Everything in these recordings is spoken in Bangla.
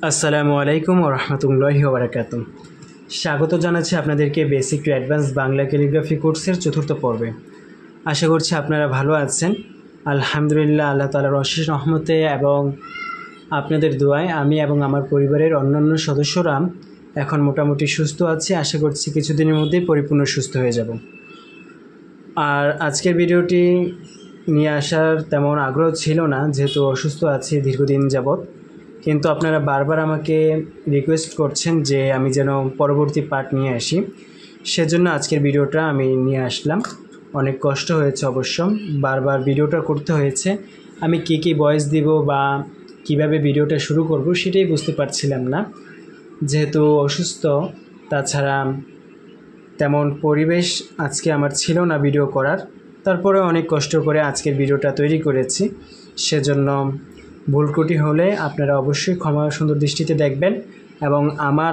আসসালামু আলাইকুম ওয়া রাহমাতুল্লাহি ওয়া বারাকাতুহু। স্বাগত জানাচ্ছি আপনাদেরকে basic to advance Bangla calligraphy কোর্সের চতুর্থ পর্বে। আশা করছি আপনারা ভালো আছেন। আলহামদুলিল্লাহ, আল্লাহ তাআলার অশেষ রহমতে এবং আপনাদের দোয়ায় আমি এবং আমার পরিবারের অন্যান্য সদস্যরা এখন মোটামুটি সুস্থ আছি। আশা করছি কিছুদিনের মধ্যেই পরিপূর্ণ সুস্থ হয়ে যাব। আর আজকের ভিডিওটি নিয়ে আসার তেমন আগ্রহ ছিল না, যেহেতু অসুস্থ আছি দীর্ঘদিন যাবৎ, কিন্তু আপনারা বারবার আমাকে রিকোয়েস্ট করছেন যে আমি যেন পরবর্তী পার্ট নিয়ে আসি, সেজন্য আজকের ভিডিওটা আমি নিয়ে আসলাম। অনেক কষ্ট হয়েছে অবশ্য, বারবার ভিডিওটা করতে হয়েছে। আমি কী ভয়েস দিব বা কিভাবে ভিডিওটা শুরু করব সেটাই বুঝতে পারছিলাম না, যেহেতু অসুস্থ। তাছাড়া তেমন পরিবেশ আজকে আমার ছিল না ভিডিও করার, তারপরে অনেক কষ্ট করে আজকের ভিডিওটা তৈরি করেছি। সেজন্য ভুল ত্রুটি হলে আপনারা অবশ্যই ক্ষমা সুন্দর দৃষ্টিতে দেখবেন এবং আমার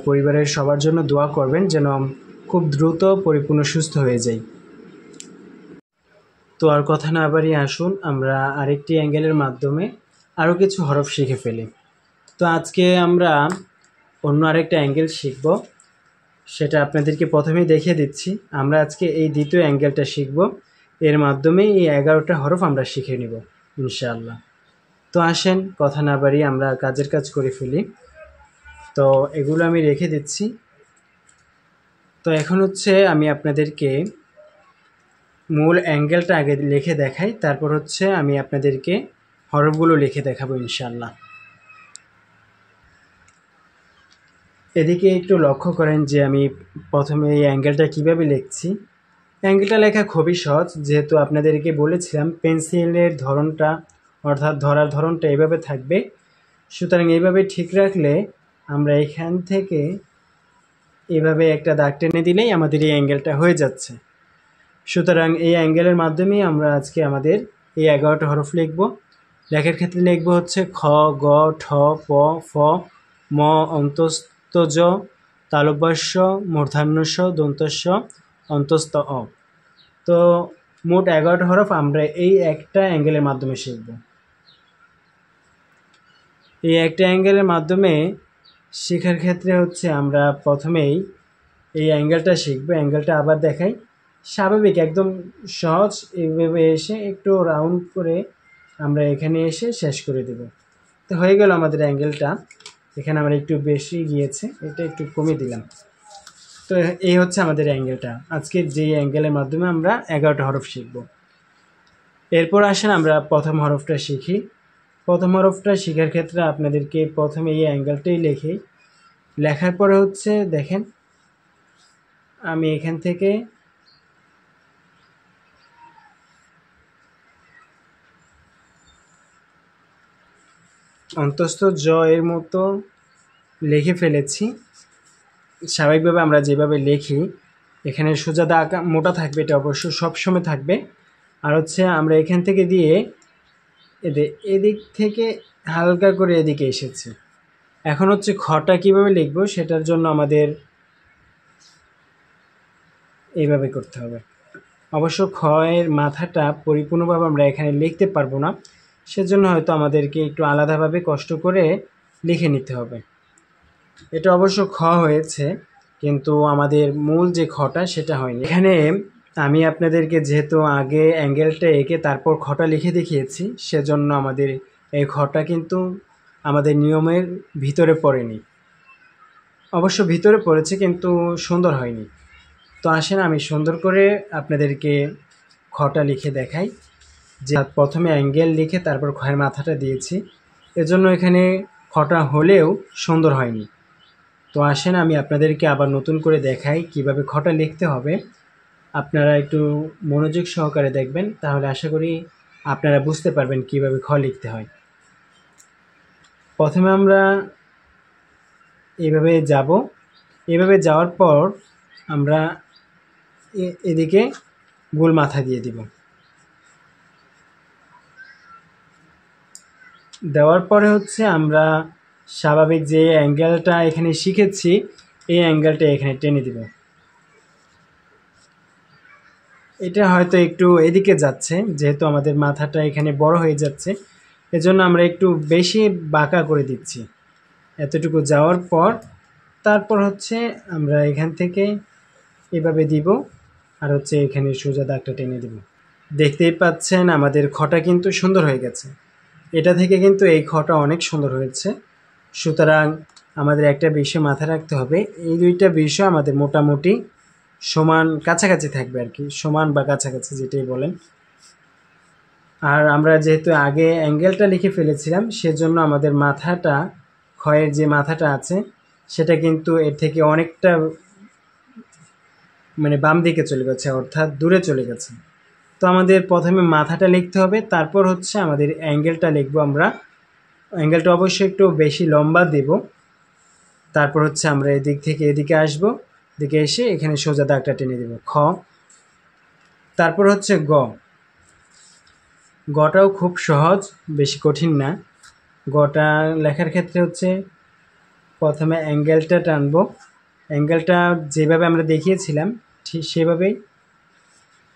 পরিবারের সবার জন্য দোয়া করবেন যেন খুব দ্রুত পরিপূর্ণ সুস্থ হয়ে যাই। তো আর কথা না বাড়িয়ে আসুন আমরা আরেকটি অ্যাঙ্গেলের মাধ্যমে আরও কিছু হরফ শিখে ফেলি। তো আজকে আমরা অন্য আরেকটা অ্যাঙ্গেল শিখব, সেটা আপনাদেরকে প্রথমেই দেখিয়ে দিচ্ছি। আমরা আজকে এই দ্বিতীয় অ্যাঙ্গেলটা শিখব, এর মাধ্যমে এই 11টা হরফ আমরা শিখে নিব ইনশাআল্লাহ। তো আসেন কথা না বাড়িয়ে আমরা কাজের কাজ করে ফেলি। তো এগুলো আমি রেখে দিচ্ছি। তো এখন হচ্ছে আমি আপনাদেরকে মূল অ্যাঙ্গেলটা আগে লিখে দেখাই, তারপর হচ্ছে আমি আপনাদেরকে হরফগুলো লিখে দেখাবো ইনশাআল্লাহ। এদিকে একটু লক্ষ্য করেন যে আমি প্রথমে এই অ্যাঙ্গেলটা কীভাবে লিখছি। অ্যাঙ্গেলটা লেখা খুবই সহজ, যেহেতু আপনাদেরকে বলেছিলাম পেন্সিলের ধরনটা অর্থাৎ ধরার ধরনটা এভাবে থাকবে। সুতরাং এইভাবে ঠিক রাখলে আমরা এখান থেকে এভাবে একটা দাগ টেনে দিলেই আমাদের এই অ্যাঙ্গেলটা হয়ে যাচ্ছে। সুতরাং এই অ্যাঙ্গেলের মাধ্যমেই আমরা আজকে আমাদের এই 11টা হরফ লিখব। লেখার ক্ষেত্রে লিখব হচ্ছে খ, গ, ঠ, প, ফ, ম, অন্তস্থ জ, তালব্যস্য, মূর্ধন্যস্য, দন্তস্য, অন্তস্থ অ। তো মোট 11টা হরফ আমরা এই একটা অ্যাঙ্গেলের মাধ্যমে শিখব। এই একটা অ্যাঙ্গেলের মাধ্যমে শেখার ক্ষেত্রে হচ্ছে আমরা প্রথমেই এই অ্যাঙ্গেলটা শিখব। অ্যাঙ্গেলটা আবার দেখাই, স্বাভাবিক একদম সহজ। এইভাবে এসে একটু রাউন্ড করে আমরা এখানে এসে শেষ করে দেব। তো হয়ে গেল আমাদের অ্যাঙ্গেলটা। এখানে আমরা একটু বেশি গিয়েছে, এটা একটু কমিয়ে দিলাম। তো এই হচ্ছে আমাদের অ্যাঙ্গেলটা, আজকে যেই অ্যাঙ্গেলের মাধ্যমে আমরা 11টা হরফ শিখব। এরপর আসেন আমরা প্রথম হরফটা শিখি। প্রথম হরফটা শেখার ক্ষেত্রে আপনাদেরকে প্রথমে এই অ্যাঙ্গেলটাই লেখার পরে হচ্ছে দেখেন আমি এখান থেকে অন্তস্থ জ এর মতো লিখে ফেলেছি। স্বাভাবিকভাবে আমরা যেভাবে লিখি এখানে সোজা দাগ মোটা থাকবে, এটা অবশ্য সবসময় থাকবে। আর হচ্ছে আমরা এখান থেকে দিয়ে এদিক থেকে হালকা করে এদিকে এসেছি। এখন হচ্ছে খটা কীভাবে লিখব সেটার জন্য আমাদের এইভাবে করতে হবে। অবশ্য খ এর মাথাটা পরিপূর্ণভাবে আমরা এখানে লিখতে পারবো না, সেজন্য হয়তো আমাদেরকে একটু আলাদাভাবে কষ্ট করে লিখে নিতে হবে। এটা অবশ্য খ হয়েছে, কিন্তু আমাদের মূল যে খটা সেটা হয়নি। এখানে আমি আপনাদেরকে যেহেতু আগে অ্যাঙ্গেলটা এঁকে তারপর খটা লিখে দেখিয়েছি, সেজন্য আমাদের এই খটা কিন্তু আমাদের নিয়মের ভিতরে পড়েনি। অবশ্য ভিতরে পড়েছে কিন্তু সুন্দর হয়নি। তো আসেন আমি সুন্দর করে আপনাদেরকে খটা লিখে দেখাই। যে প্রথমে অ্যাঙ্গেল লিখে তারপর খয়ের মাথাটা দিয়েছি, এজন্য এখানে খটা হলেও সুন্দর হয়নি। তো আসেন আমি আপনাদেরকে আবার নতুন করে দেখাই কিভাবে খটা লিখতে হবে। আপনারা একটু মনোযোগ সহকারে দেখবেন, তাহলে আশা করি আপনারা বুঝতে পারবেন কিভাবে খ লিখতে হয়। প্রথমে আমরা এভাবে যাব, এভাবে যাওয়ার পর আমরা এদিকে গোল মাথা দিয়ে দিব। দেওয়ার পরে হচ্ছে আমরা স্বাভাবিক যে অ্যাঙ্গেলটা এখানে শিখেছি এই অ্যাঙ্গেলটা এখানে টেনে দিব। এটা হয়তো একটু এদিকে যাচ্ছে, যেহেতু আমাদের মাথাটা এখানে বড় হয়ে যাচ্ছে, এজন্য আমরা একটু বেশি বাঁকা করে দিচ্ছি। এতটুকু যাওয়ার পর তারপর হচ্ছে আমরা এখান থেকে এভাবে দিব, আর হচ্ছে এখানে সোজা দাগটা টেনে দিব। দেখতেই পাচ্ছেন আমাদের খটা কিন্তু সুন্দর হয়ে গেছে। এটা থেকে কিন্তু এই খটা অনেক সুন্দর হয়েছে। সুতরাং আমাদের একটা বিষয় মাথায় রাখতে হবে, এই দুইটা বিষয় আমাদের মোটামুটি সমান কাছাকাছি থাকবে আর কি, সমান বা কাছাকাছি যেটাই বলেন। আর আমরা যেহেতু আগে অ্যাঙ্গেলটা লিখে ফেলেছিলাম, সেজন্য আমাদের মাথাটা, ক্ষয়ের যে মাথাটা আছে সেটা কিন্তু এর থেকে অনেকটা মানে বাম দিকে চলে গেছে, অর্থাৎ দূরে চলে গেছে। তো আমাদের প্রথমে মাথাটা লিখতে হবে, তারপর হচ্ছে আমাদের অ্যাঙ্গেলটা লিখবো আমরা। অ্যাঙ্গেলটা অবশ্যই একটু বেশি লম্বা দেব। তারপর হচ্ছে আমরা এদিক থেকে এদিকে আসব, এদিকে এসে এখানে সোজা দাগটা টেনে দেব, খ। তারপর হচ্ছে গ। গটাও খুব সহজ, বেশি কঠিন না। গটা লেখার ক্ষেত্রে হচ্ছে প্রথমে অ্যাঙ্গেলটা টানবো, অ্যাঙ্গেলটা যেভাবে আমরা দেখিয়েছিলাম ঠিক সেভাবেই।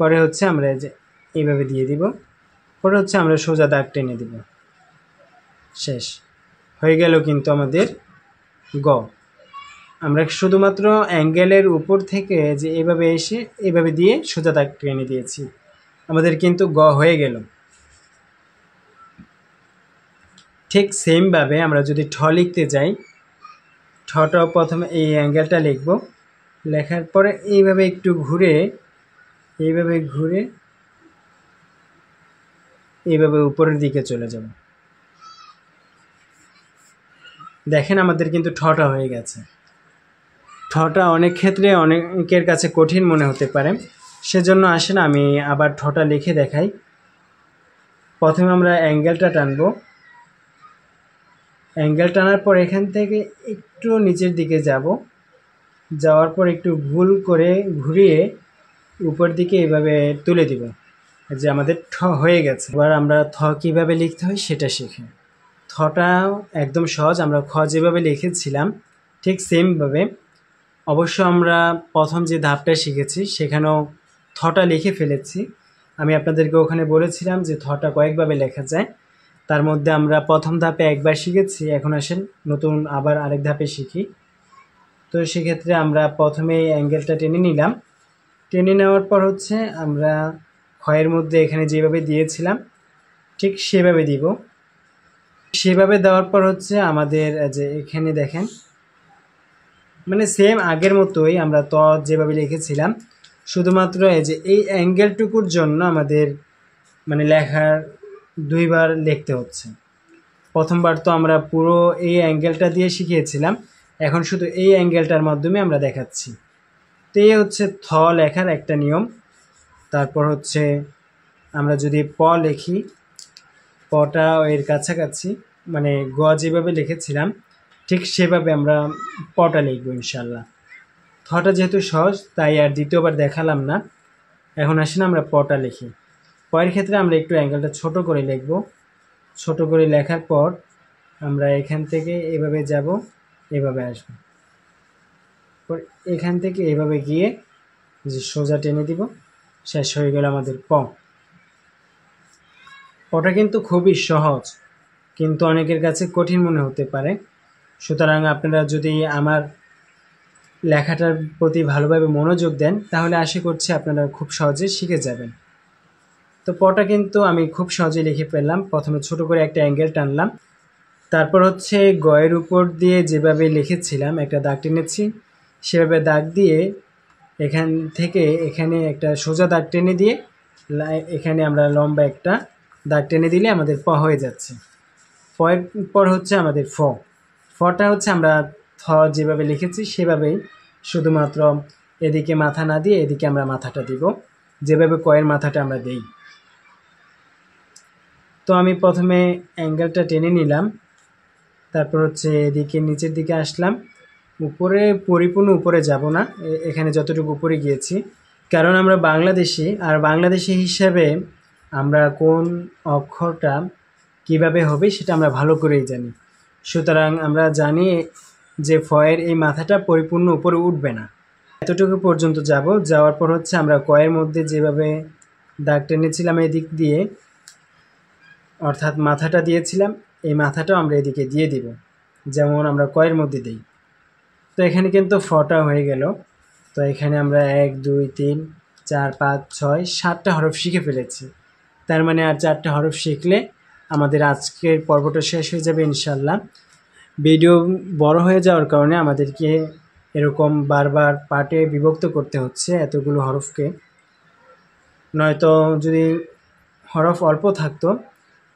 পরে হচ্ছে আমরা যে এইভাবে দিয়ে দিব, পরে হচ্ছে আমরা সোজা দাগ টেনে দিব, শেষ হয়ে গেল কিন্তু আমাদের গ। আমরা শুধুমাত্র অ্যাঙ্গেলের উপর থেকে যে এভাবে এসে এভাবে দিয়ে সোজা দাগ টেনে দিয়েছি, আমাদের কিন্তু গ হয়ে গেল। ঠিক সেমভাবে আমরা যদি ঠ লিখতে যাই, ঠটাও প্রথমে এই অ্যাঙ্গেলটা লিখব, লেখার পরে এইভাবে একটু ঘুরে, এইভাবে ঘুরে এইভাবে উপরের দিকে চলে যাব। দেখেন আমাদের কিন্তু ঠটা হয়ে গেছে। ঠটা অনেক ক্ষেত্রে অনেকের কাছে কঠিন মনে হতে পারে, সেজন্য আসেন আমি আবার ঠটা লিখে দেখাই। প্রথমে আমরা অ্যাঙ্গেলটা টানবো, অ্যাঙ্গেল টানার পর এখান থেকে একটু নিচের দিকে যাব, যাওয়ার পর একটু ভুল করে ঘুরিয়ে উপর দিকে এভাবে তুলে দিব, যে আমাদের ঠ হয়ে গেছে। এবার আমরা থ কীভাবে লিখতে হয় সেটা শিখি। থটাও একদম সহজ, আমরা খ যেভাবে লিখেছিলাম ঠিক সেমভাবে। অবশ্য আমরা প্রথম যে ধাপটা শিখেছি সেখানেও থটা লিখে ফেলেছি। আমি আপনাদেরকে ওখানে বলেছিলাম যে থটা কয়েকভাবে লেখা যায়, তার মধ্যে আমরা প্রথম ধাপে একবার শিখেছি, এখন আসেন নতুন আবার আরেক ধাপে শিখি। তো সেক্ষেত্রে আমরা প্রথমে অ্যাঙ্গেলটা টেনে নিলাম, টেনে নেওয়ার পর হচ্ছে আমরা ক্ষয়ের মধ্যে এখানে যেভাবে দিয়েছিলাম ঠিক সেভাবে দিব। সেভাবে দেওয়ার পর হচ্ছে আমাদের যে এখানে দেখেন মানে সেম আগের মতোই আমরা ত যেভাবে লিখেছিলাম, শুধুমাত্র এই যে এই অ্যাঙ্গেলটুকুর জন্য আমাদের মানে লেখার দুইবার লিখতে হচ্ছে। প্রথমবার তো আমরা পুরো এই অ্যাঙ্গেলটা দিয়ে শিখিয়েছিলাম, এখন শুধু এই অ্যাঙ্গেলটার মাধ্যমে আমরা দেখাচ্ছি। তো এই হচ্ছে থ লেখার একটা নিয়ম। তারপর হচ্ছে আমরা যদি প লিখি, পটা এর কাছাকাছি মানে গ যেভাবে লিখেছিলাম ঠিক সেভাবে আমরা পটা লিখব ইনশাল্লাহ। থটা যেহেতু সহজ তাই আর দ্বিতীয়বার দেখালাম না। এখন আসেন আমরা পটা লিখি। পয়ের ক্ষেত্রে আমরা একটু অ্যাঙ্গেলটা ছোট করে লিখব। ছোট করে লেখার পর আমরা এখান থেকে এভাবে যাব, এভাবে আসব, এখান থেকে এভাবে গিয়ে যে সোজা টেনে দিব, শেষ হয়ে গেল আমাদের প। পটা কিন্তু খুবই সহজ, কিন্তু অনেকের কাছে কঠিন মনে হতে পারে। সুতরাং আপনারা যদি আমার লেখাটার প্রতি ভালোভাবে মনোযোগ দেন তাহলে আশা করছি আপনারা খুব সহজে শিখে যাবেন। তো পটা কিন্তু আমি খুব সহজে লিখে ফেললাম। প্রথমে ছোট করে একটা অ্যাঙ্গেল টানলাম, তারপর হচ্ছে গয়ের উপর দিয়ে যেভাবে লিখেছিলাম একটা দাগ টেনেছি, সেভাবে দাগ দিয়ে এখান থেকে এখানে একটা সোজা দাগ টেনে দিয়ে এখানে আমরা লম্বা একটা দাগ টেনে দিলে আমাদের প হয়ে যাচ্ছে। পয়ের পর হচ্ছে আমাদের ফ। ফটা হচ্ছে আমরা থ যেভাবে লিখেছি সেভাবেই, শুধুমাত্র এদিকে মাথা না দিয়ে এদিকে আমরা মাথাটা দিব, যেভাবে কয়ের মাথাটা আমরা দেই। তো আমি প্রথমে অ্যাঙ্গেলটা টেনে নিলাম, তারপর হচ্ছে এদিকে নিচের দিকে আসলাম, উপরে পরিপূর্ণ উপরে যাব না, এখানে যতটুকু উপরে গিয়েছি, কারণ আমরা বাংলাদেশি, আর বাংলাদেশি হিসাবে আমরা কোন অক্ষরটা কিভাবে হবে সেটা আমরা ভালো করেই জানি। সুতরাং আমরা জানি যে ফয়ের এই মাথাটা পরিপূর্ণ উপরে উঠবে না, এতটুকু পর্যন্ত যাব। যাওয়ার পর হচ্ছে আমরা কয়ের মধ্যে যেভাবে দাগ টেনেছিলাম এদিক দিয়ে, অর্থাৎ মাথাটা দিয়েছিলাম, এই মাথাটাও আমরা এদিকে দিয়ে দিব, যেমন আমরা কয়ের মধ্যে দিই। তো এখানে কিন্তু ফটা হয়ে গেল। তো এখানে আমরা 1 2 3 4 5 6 7টা হরফ শিখে ফেলেছি। তার মানে আর 4টা হরফ শিখলে আমাদের আজকের পর্বটা শেষ হয়ে যাবে ইনশাল্লাহ। ভিডিও বড় হয়ে যাওয়ার কারণে আমাদেরকে এরকম বারবার পার্টে বিভক্ত করতে হচ্ছে এতগুলো হরফকে। নয়তো যদি হরফ অল্প থাকতো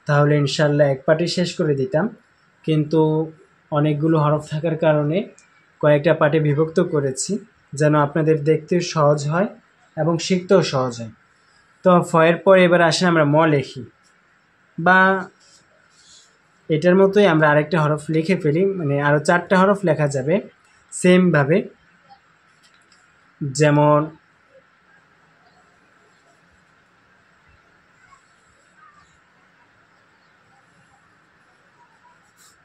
তাহলে ইনশাল্লাহ এক পার্টে শেষ করে দিতাম, কিন্তু অনেকগুলো হরফ থাকার কারণে কয়েকটা পার্টে বিভক্ত করেছি, যেন আপনাদের দেখতেও সহজ হয় এবং শিখতেও সহজ হয়। তো ফয়ের পর এবার আসেন আমরা ম লিখি, বা এটার মতোই আমরা আরেকটা হরফ লিখে ফেলি, মানে আরও 4টা হরফ লেখা যাবে সেমভাবে। যেমন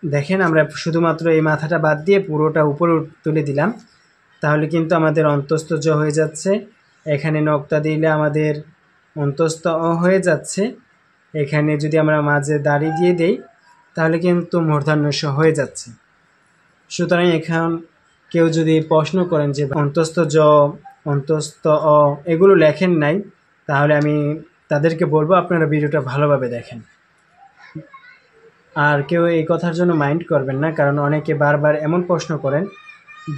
দেখেন, আমরা শুধুমাত্র এই মাথাটা বাদ দিয়ে পুরোটা উপরে তুলে দিলাম, তাহলে কিন্তু আমাদের অন্তস্থ জ হয়ে যাচ্ছে। এখানে নক্তা দিলে আমাদের অন্তস্থ অ হয়ে যাচ্ছে। এখানে যদি আমরা মাঝে দাড়ি দিয়ে দেই তাহলে কিন্তু মূর্ধন্য ষ হয়ে যাচ্ছে। সুতরাং এখন কেউ যদি প্রশ্ন করেন যে অন্তস্থ জ, অন্তস্থ অ এগুলো লেখেন নাই, তাহলে আমি তাদেরকে বলবো আপনারা ভিডিওটা ভালোভাবে দেখেন। আর কেউ এই কথার জন্য মাইন্ড করবেন না, কারণ অনেকে বারবার এমন প্রশ্ন করেন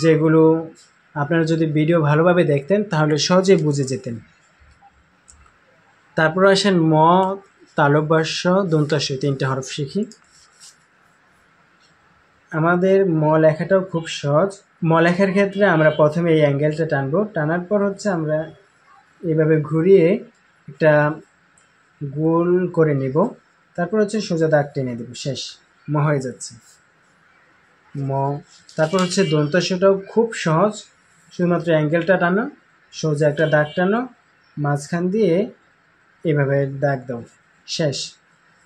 যেগুলো আপনারা যদি ভিডিও ভালোভাবে দেখতেন তাহলে সহজেই বুঝে যেতেন। তারপর আসেন ম, তালব্য দন্তাস্য, 3টে হরফ শিখি। আমাদের ম লেখাটাও খুব সহজ। ম লেখার ক্ষেত্রে আমরা প্রথমে এই অ্যাঙ্গেলটা টানবো, টানার পর হচ্ছে আমরা এভাবে ঘুরিয়ে একটা গোল করে নিব, তারপর হচ্ছে সোজা দাগ টেনে দেব, শেষ, ম হয়ে যাচ্ছে ম। তারপর হচ্ছে দন্তাস্যটাও খুব সহজ, শুধুমাত্র অ্যাঙ্গেলটা টানো, সোজা একটা দাগ টানো, মাঝখান দিয়ে এভাবে দাগ দাও, শেষ,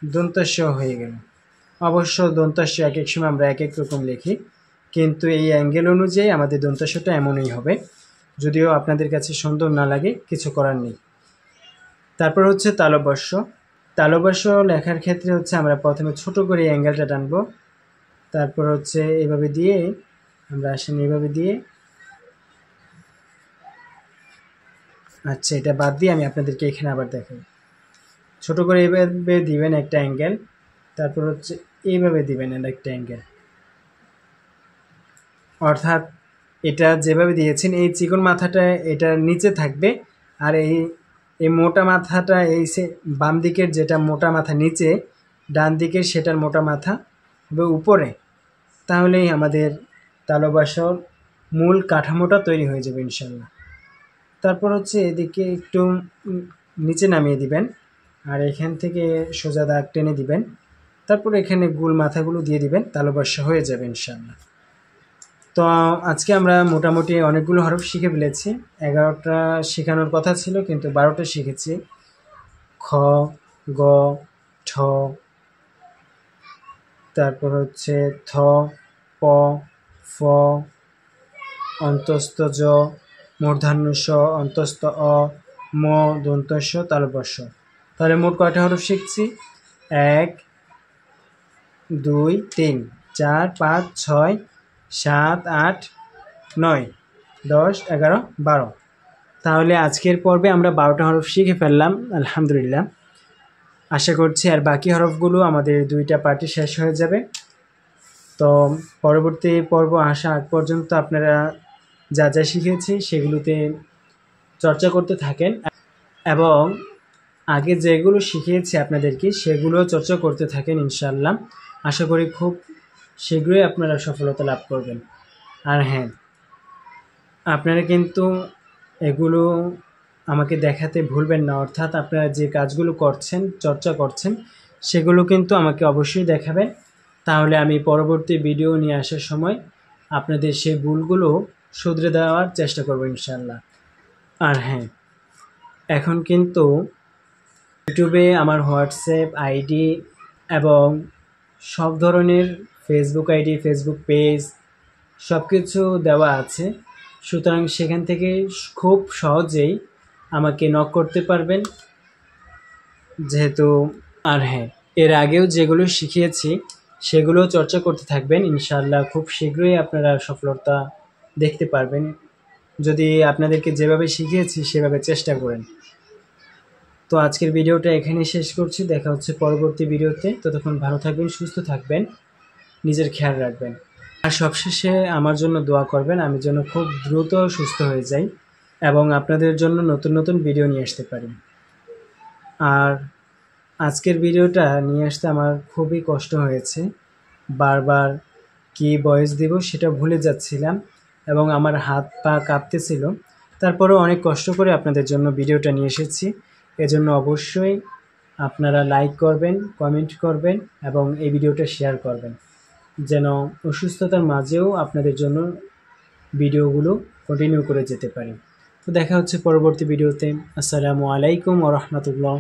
দন্তাস্য হয়ে গেল। অবশ্য দন্তাস্য এক এক সময় আমরা এক এক রকম লিখি, কিন্তু এই অ্যাঙ্গেল অনুযায়ী আমাদের দন্তাস্যটা এমনই হবে। যদিও আপনাদের কাছে সুন্দর না লাগে, কিছু করার নেই। তারপর হচ্ছে তালব্য। তালব্য লেখার ক্ষেত্রে হচ্ছে আমরা প্রথমে ছোট করে অ্যাঙ্গেলটা টানবো, তারপর হচ্ছে এভাবে দিয়ে আমরা আসেন এভাবে দিয়ে, আচ্ছা এটা বাদ দিয়ে আমি আপনাদেরকে এখানে আবার দেখাই। ছোট করে এইভাবে দিবেন একটা অ্যাঙ্গেল, তারপর হচ্ছে এইভাবে দিবেন একটা অ্যাঙ্গেল, অর্থাৎ এটা যেভাবে দিয়েছেন এই চিকন মাথাটা এটার নিচে থাকবে, আর এই মোটা মাথাটা এই বাম দিকের যেটা মোটা মাথা নিচে, ডান দিকের সেটার মোটা মাথা হবে উপরে। তাহলেই আমাদের তালব্যর মূল কাঠামোটা তৈরি হয়ে যাবে ইনশাল্লাহ। তারপর হচ্ছে এদিকে একটু নিচে নামিয়ে দিবেন, আর এখান থেকে সোজা দাগ টেনে দিবেন, তারপর এখানে গোল মাথাগুলো দিয়ে দিবেন, তালব্য হয়ে যাবে ইনশাল্লাহ। তো আজকে আমরা মোটামুটি অনেকগুলো হরফ শিখে ফেলেছি। 11টা শেখানোর কথা ছিল, কিন্তু 12টা শিখেছি। খ, গ, ঠ, তারপর হচ্ছে থ, প, ফ, অন্তস্থ জ, মূর্ধন্য ষ, অন্তস্থ অ, ম, দন্তস্য, তালব্য। তাহলে মোট কয়টা হরফ শিখছি? 1 2 3 4 5 6 7 8 9 10 11 12। তাহলে আজকের পর্বে আমরা 12টা হরফ শিখে ফেললাম আলহামদুলিল্লাহ। আশা করছি আর বাকি হরফগুলো আমাদের 2টা পার্টি শেষ হয়ে যাবে। তো পরবর্তী পর্ব আসা আগ পর্যন্ত আপনারা যা যা শিখেছি সেগুলোতে চর্চা করতে থাকেন, এবং আগে যেগুলো শিখিয়েছি আপনাদেরকে সেগুলো চর্চা করতে থাকেন ইনশাআল্লাহ। আশা করি খুব শীঘ্রই আপনারা সফলতা লাভ করবেন। আর হ্যাঁ, আপনারা কিন্তু এগুলো আমাকে দেখাতে ভুলবেন না, অর্থাৎ আপনারা যে কাজগুলো করছেন, চর্চা করছেন, সেগুলো কিন্তু আমাকে অবশ্যই দেখাবেন। তাহলে আমি পরবর্তী ভিডিও নিয়ে আসার সময় আপনাদের সেই ভুলগুলো শুধরে দেওয়ার চেষ্টা করব ইনশাআল্লাহ। আর হ্যাঁ, এখন কিন্তু ইউটিউবে আমার হোয়াটসঅ্যাপ আইডি এবং সব ধরনের ফেসবুক আইডি, ফেসবুক পেজ সব কিছু দেওয়া আছে। সুতরাং সেখান থেকে খুব সহজেই আমাকে নক করতে পারবেন। যেহেতু আর হ্যাঁ, এর আগেও যেগুলো শিখিয়েছি সেগুলো চর্চা করতে থাকবেন, ইনশাআল্লাহ খুব শীঘ্রই আপনারা সফলতা দেখতে পারবেন যদি আপনাদেরকে যেভাবে শিখিয়েছি সেভাবে চেষ্টা করেন। তো আজকের ভিডিওটা এখানেই শেষ করছি, দেখা হচ্ছে পরবর্তী ভিডিওতে। ততক্ষণ ভালো থাকবেন, সুস্থ থাকবেন, নিজের খেয়াল রাখবেন। আর সবশেষে আমার জন্য দোয়া করবেন, আমি যেন খুব দ্রুত সুস্থ হয়ে যাই এবং আপনাদের জন্য নতুন নতুন ভিডিও নিয়ে আসতে পারি। আর আজকের ভিডিওটা নিয়ে আসতে আমার খুবই কষ্ট হয়েছে, বারবার কি ভয়েস দিব সেটা ভুলে যাচ্ছিলাম এবং আমার হাত পা কাঁপতেছিল। তারপরেও অনেক কষ্ট করে আপনাদের জন্য ভিডিওটা নিয়ে এসেছি। এজন্য অবশ্যই আপনারা লাইক করবেন, কমেন্ট করবেন এবং এই ভিডিওটা শেয়ার করবেন, যেন অসুস্থতার মাঝেও আপনাদের জন্য ভিডিওগুলো কন্টিনিউ করে যেতে পারি। তো দেখা হচ্ছে পরবর্তী ভিডিওতে। আসসালামু আলাইকুম ওয়া রাহমাতুল্লাহ।